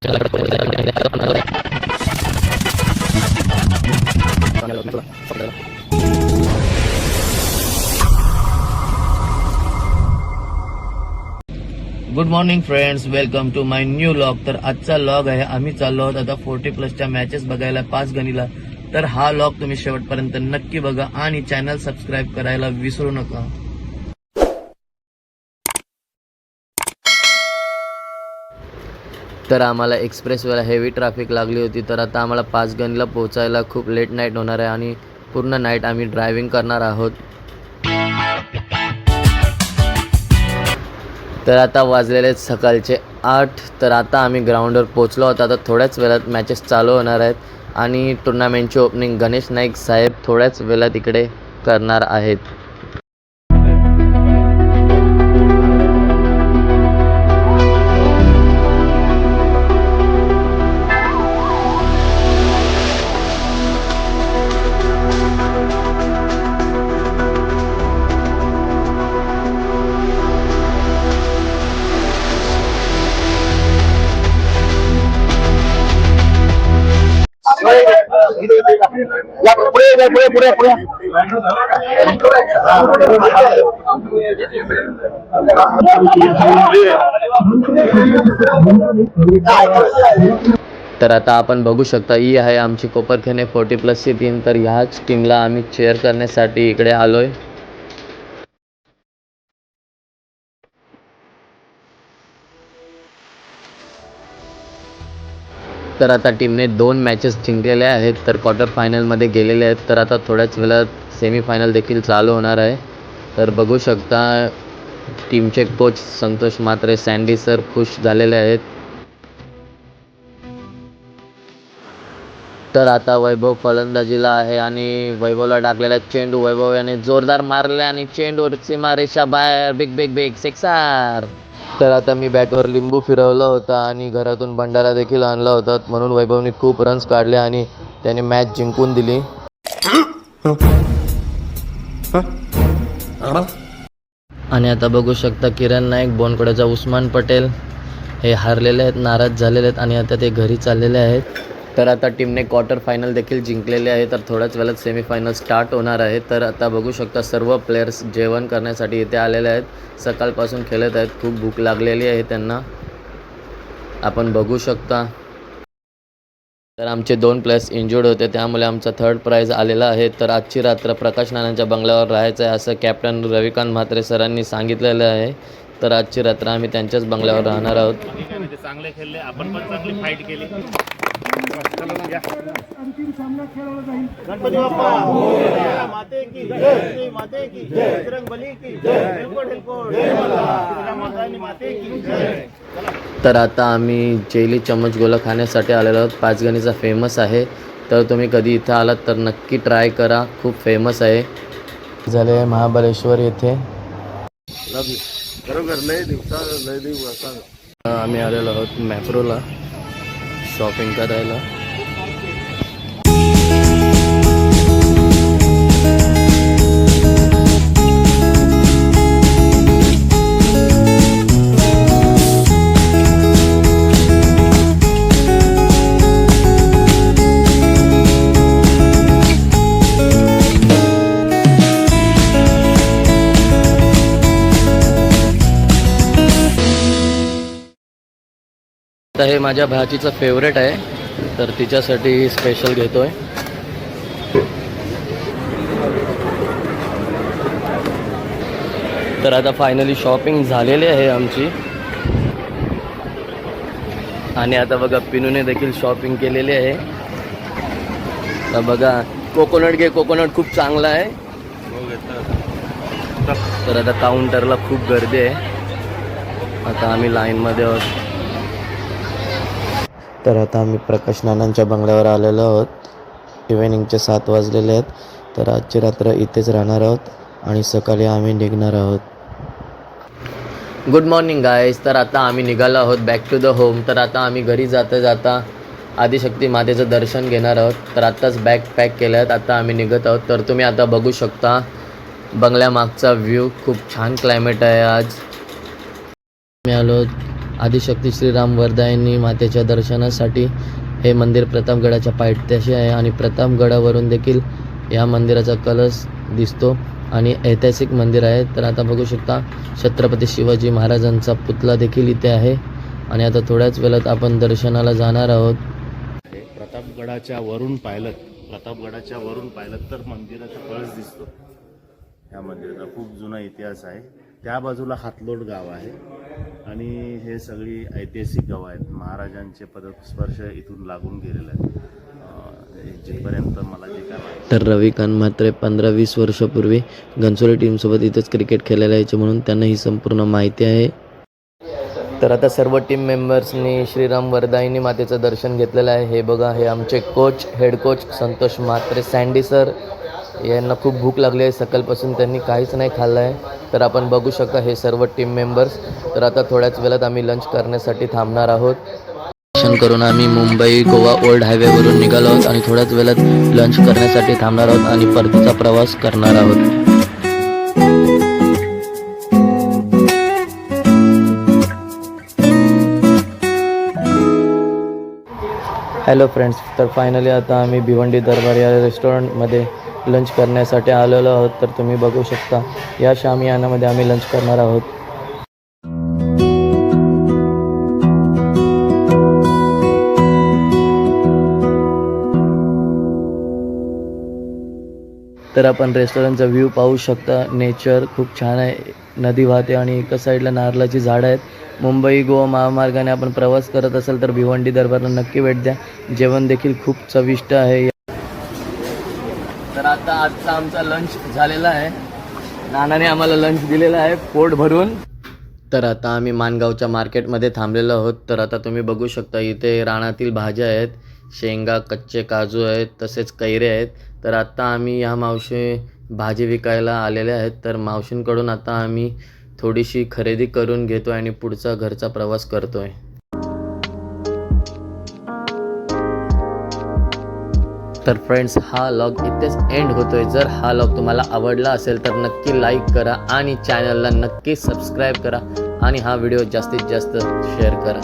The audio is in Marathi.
Good morning friends, welcome to my new log. तर आजचा लॉग आहे, आम्ही चाललो आहोत आता 40+ मॅचेस बघायला 5 गणीला. तर हा लॉग तुम्ही शेवटपर्यंत नक्की बघा आणि चॅनल सबस्क्राईब करायला विसरू नका. तर आम्हाला एक्सप्रेसवर हेवी ट्रॅफिक लागली होती. तर आता आम्हाला 5 गणीला पोहोचायला खूप लेट नाईट होणार आहे आणि पूर्ण नाईट आम्ही ड्रायव्हिंग करणार आहोत. तर आता वाजलेले सकाळचे 8. तर आता आम्ही ग्राउंडवर पोहोचलो आहोत. आता थोड्याच वेळात मॅचेस चालू होणार आहेत आणि टुर्नामेंटची ओपनिंग गणेश नाईक साहेब थोड्याच वेळात इकडे करणार आहेत. तर आता आपण बघू शकता, ही आहे आमची कोपरखैरणे 40+ ची टीम. तर ह्याच टीमला आम्ही चेअर करण्यासाठी इकडे आलोय. तर आता टीमने 2 मॅचेस जिंकलेले आहेत, तर क्वार्टर फायनलमध्ये गेलेले आहेत. तर आता थोड्याच वेळात सेमीफायनल देखील चालू होणार आहे. तर बघू शकता, टीमचे coach Santosh Mhatre sandy sir खुश झालेले आहेत. तर आता वैभव फलंदाजीला आहे आणि वैभवला टाकलेला चेंडू वैभव याने जोरदार मारला आणि चेंडूवरची मारेशा बाहेर. Big big big sixer. तर आता मी बॅटवर लिंबू फिरवला होता आणि घरातून भंडारा देखील आणला होता, म्हणून वैभवने खूप रन्स काढले आणि त्याने मॅच जिंकून दिली. आणि आता बघू शकता, किरण नाईक, बोनकड्याचा उस्मान पटेल हे हारलेले आहेत, नाराज झालेले आहेत आणि आता ते घरी चाललेले आहेत. तर आता टीमने क्वार्टर फायनल देखील जिंकलेले आहे. तर थोड्याच वेळात सेमीफायनल स्टार्ट होणार आहे. तर आता बघू शकता, सर्व प्लेयर्स जेवण करण्यासाठी इथे आलेले आहेत. सकाळपासून खेळत आहेत, खूप भूक लागलेली आहे त्यांना, आपण बघू शकता. तर आमचे 2 प्लेयर्स इंजुर्ड होते, त्यामुळे आमचा 3rd प्राइज आलेला आहे. तर आजची रात्र प्रकाश नानांच्या बंगल्यावर राहायचं आहे असं कॅप्टन रविकांत म्हात्रे सरांनी सांगितलेलं आहे. तर आजची रात्र आम्ही त्यांच्याच बंगल्यावर राहणार आहोत. चांगले खेळले, आपण पण चांगली फाईट केली. गणपती बाप्पा माते की जय, माते की जय, बजरंगबली की जय, माते की जय. तर आता आम्ही जेली चम्मच गोला खाण्यासाठी आलेलो आहोत. 5 गणीचा फेमस आहे. तर तुम्ही कधी इथं आलात तर नक्की ट्राय करा, खूप फेमस आहे. झाले महाबळेश्वर येथे. आम्ही आलेलो आहोत मॅप्रोला शॉपिंग करायला. तर हे माझ्या भाचीचं फेवरेट आहे, तर तिच्यासाठी स्पेशल घेतोय. तर आता फायनली शॉपिंग झालेली आहे आमची. आणि आता बघा, पिनूने देखील शॉपिंग केलेली आहे. तर बघा, कोकोनट घे, कोकोनट खूप चांगला आहे. तर आता काउंटरला खूप गर्दी आहे. आता आम्ही लाईनमध्ये आहोत. तर आता आम्ही प्रकाश नानांच्या बंगल्यावर आलेलो आहोत. इव्हिनिंगचे 7 वाजलेले आहेत. तर आजची रात्र इथेच राहणार आहोत आणि सकाळी आम्ही निघणार आहोत. Good morning guys. तर आता आम्ही निघालो आहोत बॅक टू द होम. तर आता आम्ही घरी जाता जाता आदिशक्ती मातेचं दर्शन घेणार आहोत. तर आत्ताच बॅग पॅक केल्या आहेत, आता आम्ही निघत आहोत. तर तुम्ही आता बघू शकता बंगल्यामागचा व्ह्यू, खूप छान क्लायमेट आहे आज. मी आलो आदिशक्ती श्रीराम वरदायिनी मातेच्या दर्शनासाठी हे मंदिर प्रतापगडाच्या पायथ्याशी आहे आणि प्रतापगडावरून देखील या मंदिराचा कलश दिसतो आणि ऐतिहासिक मंदिर आहे. तर आता बघू शकता छत्रपती शिवाजी महाराजांचा पुतळा देखील इथे आहे आणि आता थोड्याच वेळात आपण दर्शनाला जाणार आहोत. प्रतापगडाच्या वरून पाहिलं तर मंदिराचा कळस दिसतो. ह्या मंदिराचा खूप जुना इतिहास आहे. त्या बाजूला हातलोट गाव आहे आणि हे सगळी ऐतिहासिक गाव आहेत. महाराजांचे पदस्पर्श इथून लागून गेलेले आहेत जिथपर्यंत मला जे काय माहिती. तर रविकांत म्हात्रे 15-20 वर्षापूर्वी घनसोली टीमसोबत इथंच क्रिकेट खेळायला यायचे म्हणून त्यांना ही संपूर्ण माहिती आहे. तर आता सर्व टीम मेंबर्सनी श्रीराम वरदायिनी मातेचं दर्शन घेतलेलं आहे. हे बघा, हे आमचे coach, head coach Santosh Mhatre, sandy sir. यांना खूप भूक लागली आहे, सकाळपासून त्यांनी काहीच नाही खाल्लं आहे. तर आपण बघू शकता हे सर्व टीम मेंबर्स. तर आता थोड्याच वेळात आम्ही लंच करण्यासाठी थांबणार आहोत. दर्शन करून आम्ही मुंबई गोवा ओल्ड हायवेवरून निघालो आहोत आणि थोड्याच वेळात लंच करण्यासाठी थांबणार आहोत आणि परतीचा प्रवास करणार आहोत. हॅलो फ्रेंड्स, तर फायनली आता आम्ही भिवंडी दरबार या रेस्टॉरंटमध्ये लंच करण्यासाठी आलेलो आहोत. तर तुम्ही बघू शकता या शामियानामध्ये आम्ही लंच करणार आहोत. तर आपण रेस्टॉरंटचा व्ह्यू पाहू शकता. नेचर खूप छान आहे, नदी वाहते आणि एका साईडला नारळाची झाडं आहेत. मुंबई गोवा महामार्गाने आपण प्रवास करत असाल तर भिवंडी दरबारला नक्की भेट द्या. जेवण देखील खूप चविष्ट आहे. तर आता आजचा आमचा लंच झालेला आहे. नानाने आम्हाला लंच दिलेला आहे पोट भरून. तर आता आम्ही माणगावच्या मार्केटमध्ये थांबलेलो आहोत. तर आता तुम्ही बघू शकता इथे रानातील भाज्या आहेत, शेंगा, कच्चे काजू आहेत, तसेच कैरे आहेत. तर आता आम्ही ह्या मावशी भाजी विकायला आलेले आहेत. तर मावशींकडून आता आम्ही थोडीशी खरेदी करून घेतो आणि पुढचा घरचा प्रवास करतोय. तर फ्रेंड्स, हा व्लॉग इथेच एंड होतोय. जर हा व्लॉग तुम्हाला आवडला असेल तर नक्की लाईक करा आणि चॅनलला नक्की सबस्क्राईब करा आणि हा व्हिडिओ जास्तीत जास्त शेअर करा.